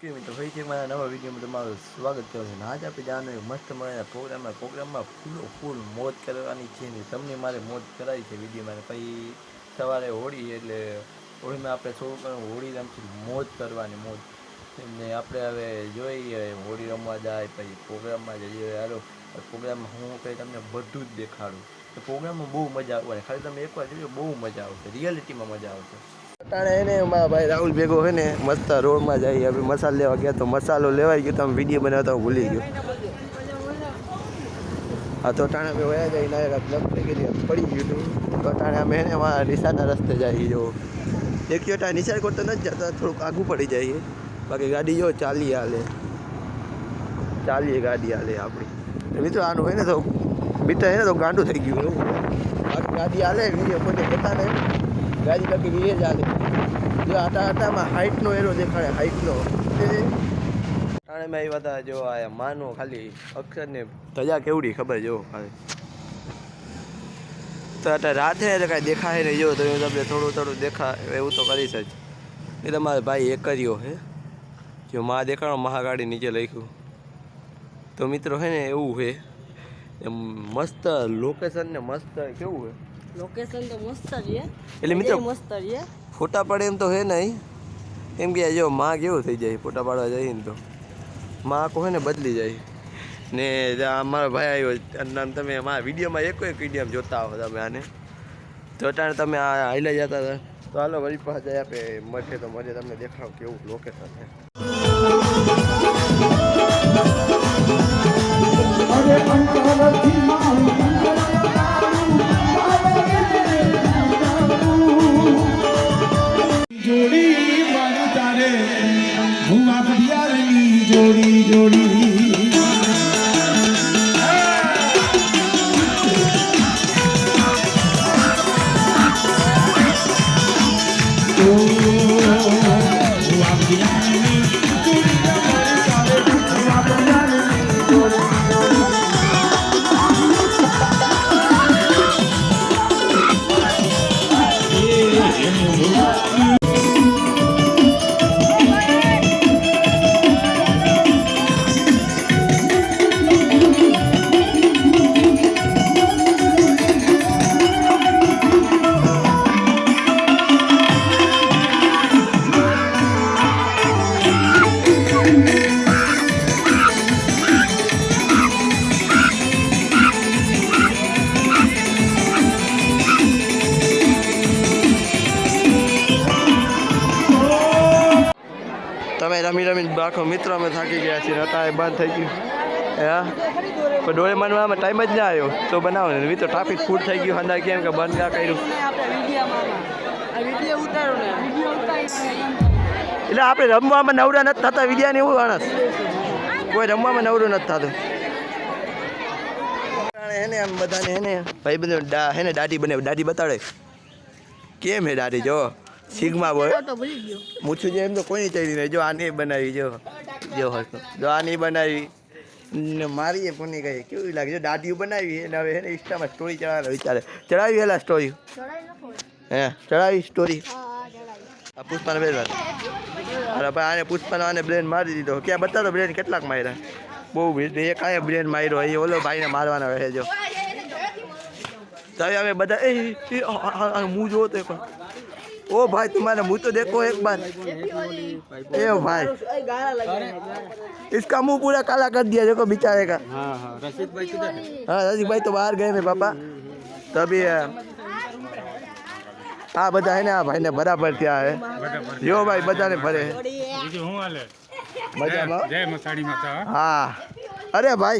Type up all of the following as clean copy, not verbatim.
Okay મિત્રો ફરીથી મારા નવા વિડીયોમાં તમારું સ્વાગત કરું છું. આજ આપણે જવાનું મસ્ત મળેલા પ્રોગ્રામમાં ફૂલ મોજ કરવાની છે ને તમને મારે મોજ કરાવી છે વિડીયોમાં. પછી સવારે હોળી એટલે હોળીમાં આપણે થોડું હોળી રમશું, મોજ કરવાની મોજ. ને આપણે હવે જોઈએ હોળી રમવા જાય પછી પ્રોગ્રામમાં જઈએ. હાલો પ્રોગ્રામમાં હું કંઈ તમને બધું જ દેખાડું. તો પ્રોગ્રામમાં બહુ મજા આવવાની, ખાલી તમે એકવાર જોજો બહુ મજા આવશે, રિયાલિટીમાં મજા આવશે. અટાણે એને મારા ભાઈ રાહુલ ભેગો છે ને મસ્ત રોડમાં જઈએ. હવે મસાલો લેવા ગયા તો મસાલો લેવાઈ ગયો તો વિડીયો બનાવતા ભૂલી ગયો. હા તો અટાણે અમે વયા જઈને પડી ગયું હતું. તો અટાણે અમે એને અમારા નિશાના રસ્તે જઈએ. જો દેખ્યો અટાણે નિશાળ કરતો નથી જતા, થોડુંક આગું પડી જઈએ. બાકી ગાડી જો ચાલી ગાડી હાલે આપણી. મિત્રો આનું હોય ને તો બીટા છે ને તો ગાંડું થઈ ગયું એવું. બાકી ગાડી હાલે વિડીયો કોઈ જતા ને ગાડી બાકી વીએ જ હાલે. જો આટામાં હાઇટનો એરો દેખાડે, હાઇટનો ટાણે મેં આવ્યા હતા. જો આ માનો ખાલી અક્ષરને ધજા કેવડી ખબર જો ખાલી. તો અત્યારે રાતે એટલે કાંઈ દેખાય નહીં. જો તો તમને થોડું દેખા એવું તો કરીશ જ. એ તમારા ભાઈ એકર્યો હે જો માં દેખાડો મહાગાડી નીચે લખ્યું. તો મિત્રો હે ને એવું છે મસ્ત લોકેશન ને મસ્ત કેવું હોય લોકેશન તો મસ્ત છે. એટલે મિત્રો મસ્ત છે, ફોટા પડે એમ તો હે નહીં. એમ કે જો માં કેવું થઈ જાય ફોટા પાડવા જઈએ ને તો માં કહે ને બદલી જાય. ને અમારો ભાઈ આવ્યો તમે અમારા વિડીયોમાં એક વિડીયો જોતા હો તમે આને. તો અટાણે તમે આ હાઈલા જતા હતા. તો હાલો વળી પાસે જાય આપણે મળશે તો મને તમને દેખાડો કેવું લોકેશન છે. જોડી મારી તારે ભૂવા પડિયારની જોડી તમે રમી આખો મિત્રો અમે થાકી ગયા છીએ. અત્યારે બંધ થઈ ગયું. હા પણ ડોળે મનવામાં ટાઈમ જ ના આવ્યો તો બનાવો ને. મિત્રો ટ્રાફિક ફૂલ થઈ ગયું અંદર કેમ કે બંધ ના કર્યું. એટલે આપણે રમવામાં નવરા નથી થતા વિડીયાને એવું માણસ કોઈ રમવામાં નવરું નથી થતું. હેને આમ બધાને હેને ભાઈ બધું હેને દાઢી બને દાઢી બતાડે કેમ હે દાઢી જો સિગ્મા બોય મૂછું છે એમ તો કોઈ ચાલી નહીં. જો આને બનાવી જો આની બનાવી ને મારી એ પુની ગઈ કેવી લાગે. જો દાઢીઓ બનાવી અને હવે એને ઇન્સ્ટામાં સ્ટોરી ચડાવવાનો વિચારે. ચડાવી હેલા સ્ટોરી હે ચડાવી સ્ટોરી. આ પુષ્પાને બે વાત અરે ભાઈ આને પુષ્પાનો આને બ્રેન મારી દીધો. ક્યાં બતાવો બ્રેન કેટલાક માર્યા બહુ એક આયા બ્રેન માર્યો એ ઓલો ભાઈને મારવાનો રહે. જો તો હવે બધા હું જોવો તો પણ ओ भाई तुम्हारा मुंह तो देखो एक बार. ए भाई इसका मुंह पूरा काला कर दिया देखो बेचारे का. हाँ रशीद भाई किधर है? हाँ रशीद भाई तो बाहर गए हैं पापा. तभी हाँ बता है ना भाई ने बराबर क्या है यो भाई बता ने भरे हाँ. अरे भाई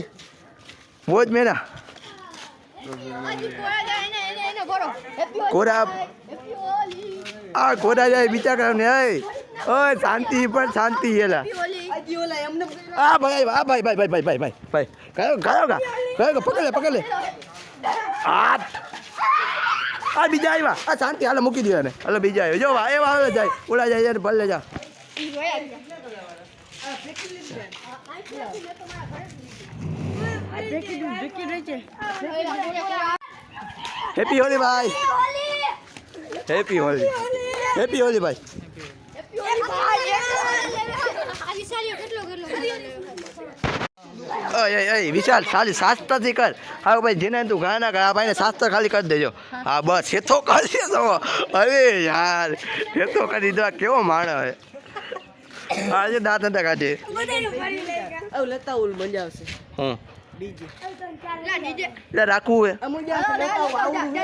वो ज मेरा कोरा આ કોડા જાય બિચારા ને ઓય શાંતિ પણ શાંતિ એલા. આ ભાઈ કયો પકડ લે આ બીજા આવ્યા. આ શાંતિ હાલે મૂકી દો ને. હાલો બીજા આવ્યો જો એવા આવે જાય ઓલા જાય ભલે લે જા. હેપી હોલી ભાઈ. હેપી હોલી ભાઈ. ઓય વિશાલ ખાલી શાસ્ત્રથી કર હા ભાઈ જેને તું ગાના કર આ ભાઈને શાસ્ત્ર ખાલી કરી દેજો હા બસ હેતો કરશે તો અરે યાર હેતો કરી દીધો આ કેવો માણસ હે આજે દાંત નતા કાઢે આવું લેતા ઓલું બંજાવશે હું ડીજે એટલે રાખવું હે અમુક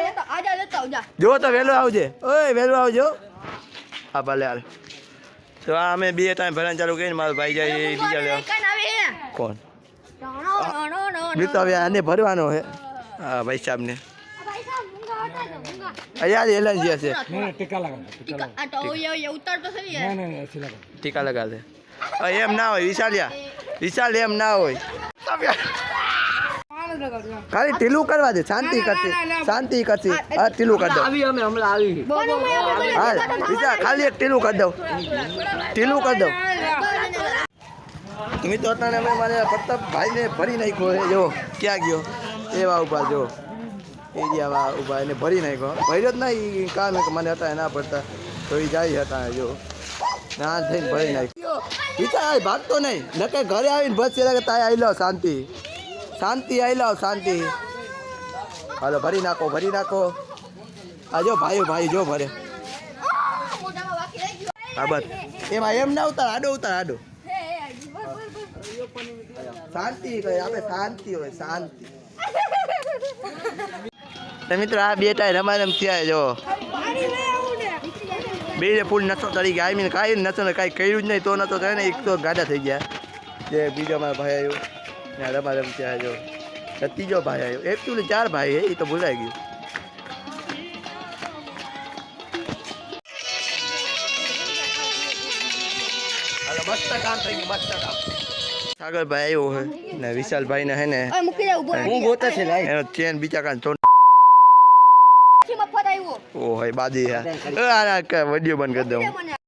લેતા આવું જો તો વહેલો આવજે ઓય વહેલો આવજો હા ભલે હાલ તો આ અમે બે ટાઈમ ભરવાનું ચાલુ કરીને મારો ભાઈ જાય એ બીજા લેવા કોણ તો હવે આને ભરવાનો હે હા ભાઈ સાહેબને યાર એલર્જી હશે ટીકા લગા દે એમ ના હોય વિશાલ એમ ના હોય ખાલી ઢીલું કરવા દે શાંતિ કરતી હા ઢીલું કરી દો આવી અમે હમણાં આવી હા વિશાલ ખાલી એક ઢીલું કરી દઉં મિત્રો અત્યારે અમે મારે પ્રતાપભાઈને ભરી નાખ્યો છે જો ક્યાં ગયો એવા ઊભા જો એરિયામાં ઊભા એને ભરી નાખ્યો ભર્યો જ ના એ કામ કે મને હતા ના પડતા તો એ જાય હતા જો ના થઈને ભરી નાખ્યો વિચાર ભાગતો નહીં નકે ઘરે આવીને બસ કે તાય આવી લો શાંતિ આવી લો શાંતિ હાલો ભરી નાખો આ જો ભાઈ જો ભરે હા બસ એમાં એમ ના ઉતાર આડો શાંતિ કહે આપણે શાંતિ હોય શાંતિ તો મિત્રો આ બે ટાઈ રમારમ થયા જો બે ફૂલ નસો તરીકે આવીને કાંઈ નસો ને કાંઈ કર્યું જ નહીં તો નતો થાય ને એક તો ગાડા થઈ ગયા જે બીજો મારો ભાઈ આવ્યો ને રમારમ થયા જો ત્રીજો ભાઈ આવ્યો એકચુઅલી 4 ભાઈ એ તો ભૂલાઈ ગયું મસ્ત કામ થઈ ગયું મસ્ત કામ સાગરભાઈ આવ્યો હે ને વિશાલભાઈ ને હે ને હું ગોતે છે એનો ચેન બીજા કાન તો ઓ હે બાદી હે વિડિયો બંધ કરી દઉં